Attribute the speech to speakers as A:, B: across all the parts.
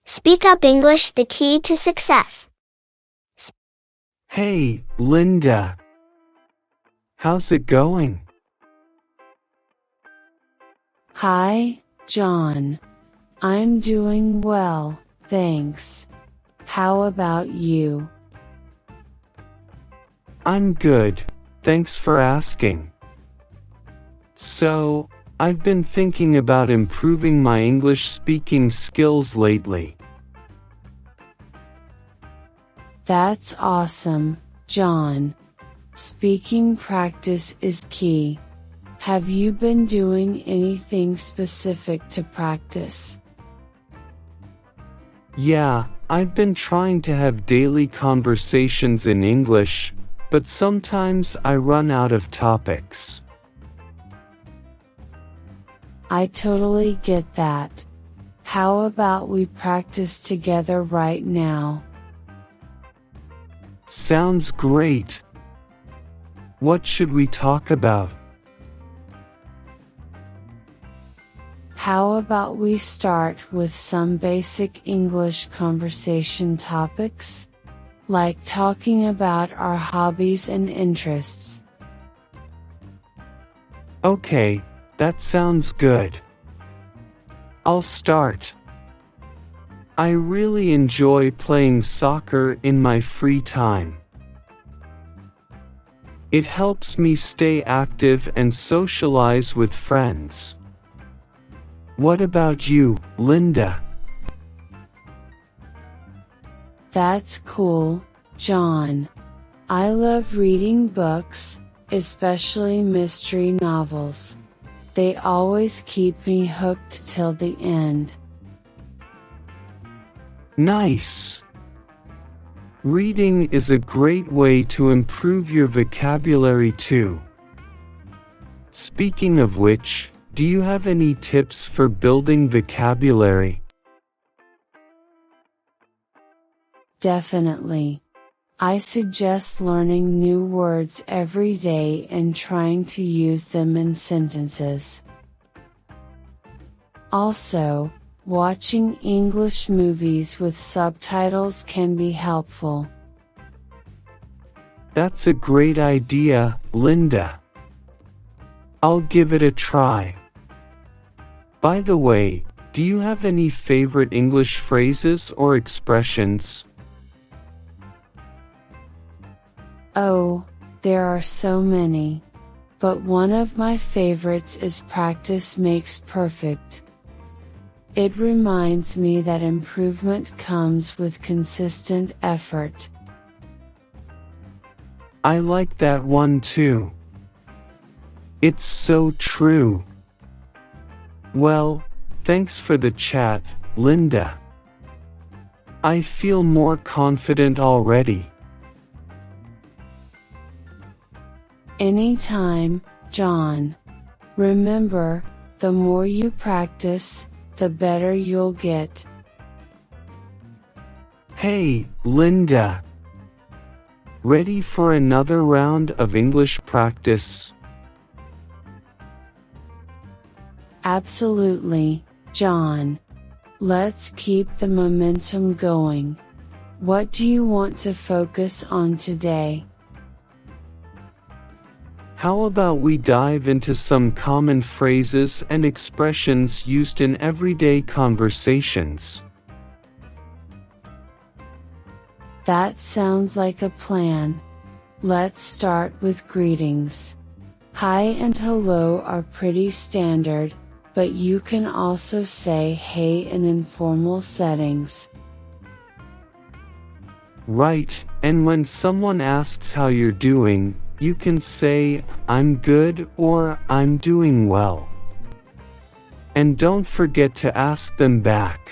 A: Speak up English, the key to success.
B: Hey, Linda. How's it going?
C: Hi, John. I'm doing well, thanks. How about you?
B: I'm good, thanks for asking. So, I've been thinking about improving my English speaking skills lately.
C: That's awesome, John. Speaking practice is key. Have you been doing anything specific to practice?
B: Yeah, I've been trying to have daily conversations in English, but sometimes I run out of topics.
C: I totally get that. How about we practice together right now?
B: Sounds great. What should we talk about?
C: How about we start with some basic English conversation topics? Like talking about our hobbies and interests.
B: Okay, that sounds good. I'll start. I really enjoy playing soccer in my free time. It helps me stay active and socialize with friends. What about you, Linda?
C: That's cool, John. I love reading books, especially mystery novels. They always keep me hooked till the end.
B: Nice! Reading is a great way to improve your vocabulary too. Speaking of which, do you have any tips for building vocabulary?
C: Definitely. I suggest learning new words every day and trying to use them in sentences. Also, watching English movies with subtitles can be helpful.
B: That's a great idea, Linda. I'll give it a try. By the way, do you have any favorite English phrases or expressions?
C: Oh, there are so many. But one of my favorites is practice makes perfect. It reminds me that improvement comes with consistent effort.
B: I like that one too. It's so true. Well, thanks for the chat, Linda. I feel more confident already.
C: Anytime, John. Remember, the more you practice, the better you'll get.
B: Hey, Linda. Ready for another round of English practice?
C: Absolutely, John. Let's keep the momentum going. What do you want to focus on today?
B: How about we dive into some common phrases and expressions used in everyday conversations?
C: That sounds like a plan. Let's start with greetings. Hi and hello are pretty standard, but you can also say hey in informal settings.
B: Right, and when someone asks how you're doing, you can say, I'm good or I'm doing well. And don't forget to ask them back.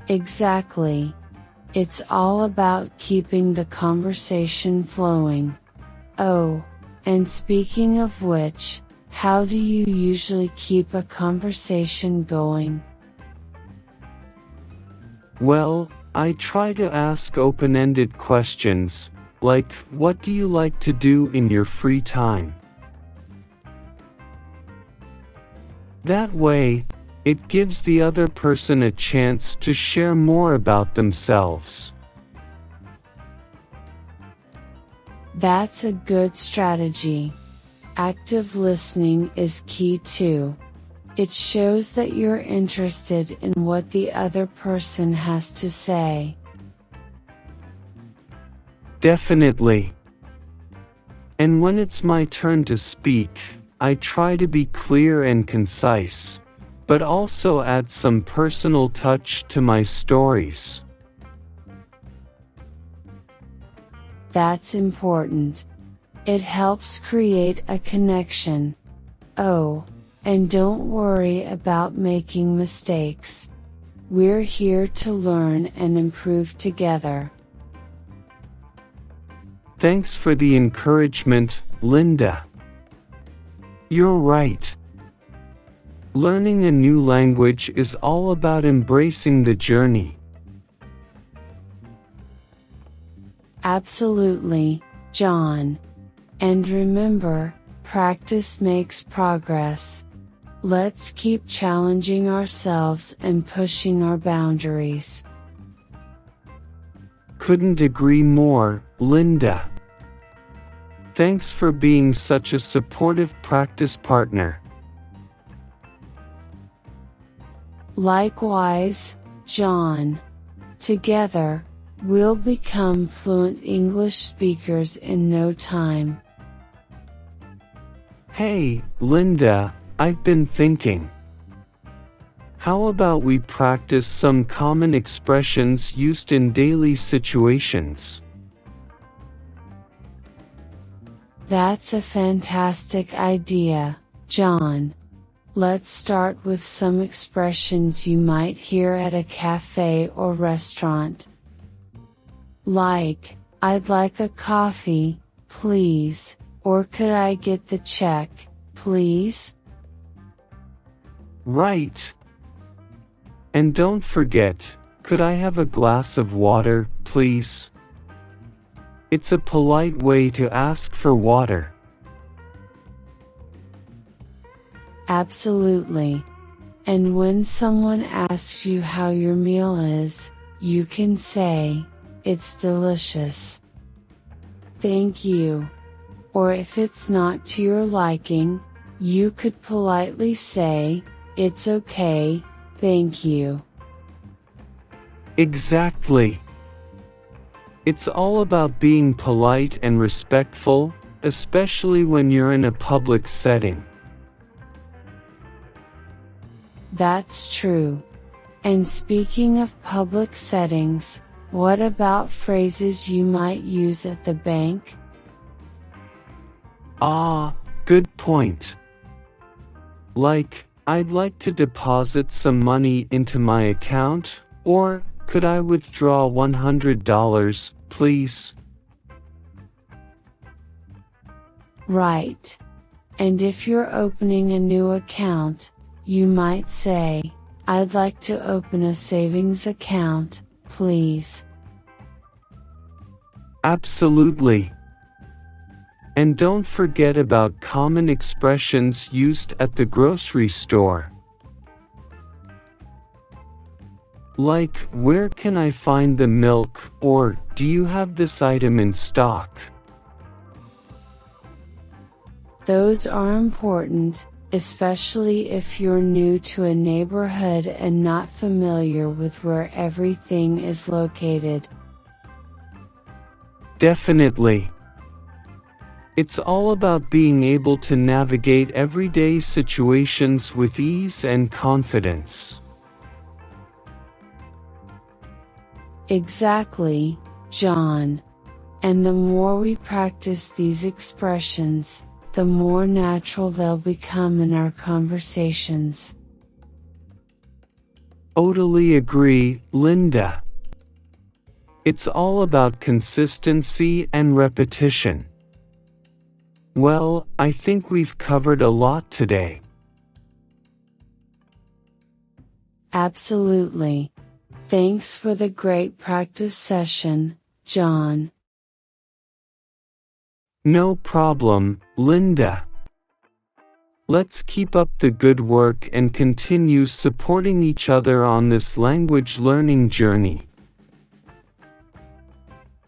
C: Exactly. It's all about keeping the conversation flowing. Oh, and speaking of which, how do you usually keep a conversation going?
B: Well, I try to ask open-ended questions, like, what do you like to do in your free time? That way, It gives the other person a chance to share more about themselves.
C: That's a good strategy. Active listening is key too. It shows that you're interested in what the other person has to say.
B: Definitely. And when it's my turn to speak, I try to be clear and concise, but also add some personal touch to my stories.
C: That's important. It helps create a connection. Oh, and don't worry about making mistakes. We're here to learn and improve together.
B: Thanks for the encouragement, Linda. You're right. Learning a new language is all about embracing the journey.
C: Absolutely, John. And remember, practice makes progress. Let's keep challenging ourselves and pushing our boundaries.
B: Couldn't agree more, Linda. Thanks for being such a supportive practice partner.
C: Likewise, John. Together, we'll become fluent English speakers in no time.
B: Hey, Linda, I've been thinking. How about we practice some common expressions used in daily situations?
C: That's a fantastic idea, John. Let's start with some expressions you might hear at a cafe or restaurant. Like, I'd like a coffee, please, or could I get the check, please?
B: Right. And don't forget, could I have a glass of water, please? It's a polite way to ask for water.
C: Absolutely. And when someone asks you how your meal is, you can say, "It's delicious. Thank you." Or if it's not to your liking, you could politely say, "It's okay, thank you."
B: Exactly. It's all about being polite and respectful, especially when you're in a public setting.
C: That's true. And speaking of public settings, what about phrases you might use at the bank?
B: Ah, good point. Like, I'd like to deposit some money into my account, or could I withdraw $100, please?
C: Right. And if you're opening a new account, you might say, "I'd like to open a savings account, please."
B: Absolutely. And don't forget about common expressions used at the grocery store. Like, where can I find the milk, or do you have this item in stock?
C: Those are important, especially if you're new to a neighborhood and not familiar with where everything is located.
B: Definitely. It's all about being able to navigate everyday situations with ease and confidence.
C: Exactly, John. And the more we practice these expressions, the more natural they'll become in our conversations.
B: Totally agree, Linda. It's all about consistency and repetition. Well, I think we've covered a lot today.
C: Absolutely. Thanks for the great practice session, John.
B: No problem, Linda. Let's keep up the good work and continue supporting each other on this language learning journey.